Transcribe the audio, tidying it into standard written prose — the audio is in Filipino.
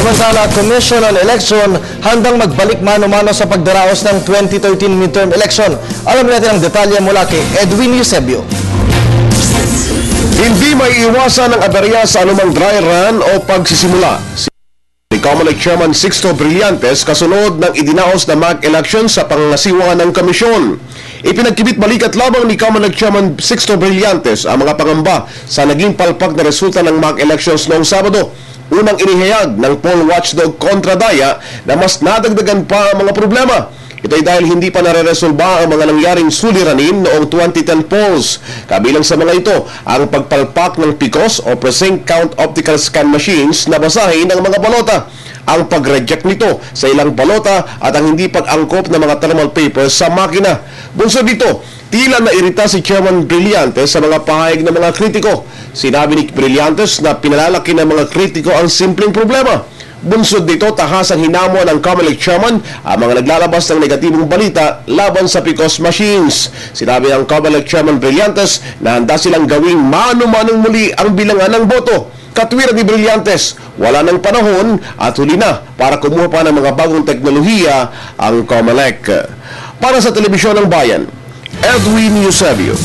Samantala, Commission on Election handang magbalik mano-mano sa pagdaraos ng 2013 midterm election. Alam natin ang detalye mula kay Edwin Eusebio. Hindi may iwasan ang aberya sa anumang dry run o pagsisimula. Si COMELEC Chairman Sixto Brillantes kasunod ng idinaos na mock election sa pangangasiwa ng komisyon. Ipinagkibit balikat labang ni COMELEC Chairman Sixto Brillantes ang mga pangamba sa naging palpak na resulta ng mock elections noong Sabado. Unang inihayag ng poll watchdog kontra Daya na mas nadagdagan pa ang mga problema. Ito ay dahil hindi pa nare-resolba ang mga nangyaring suliranin noong 2010 polls. Kabilang sa mga ito, ang pagpalpak ng PICOS o Precinct Count Optical Scan Machines na basahin ng mga balota, ang pag-reject nito sa ilang balota at ang hindi pag-angkop ng mga thermal papers sa makina. Bunsod dito, tila nairita si Chairman Brillantes sa mga pahayag ng mga kritiko. Sinabi ni Brillantes na pinalalaki ng mga kritiko ang simpleng problema. Bunsod dito, tahasang hinamo ng COMELEC Chairman ang mga naglalabas ng negatibong balita laban sa PICOS machines. Sinabi ng COMELEC Chairman Brillantes na handa silang gawing mano-manong muli ang bilangan ng boto. Katwiran ni Brillantes, wala ng panahon at huli na para kumuha pa ng mga bagong teknolohiya ang COMELEC. Para sa Telebisyon ng Bayan, Edwin Eusebio.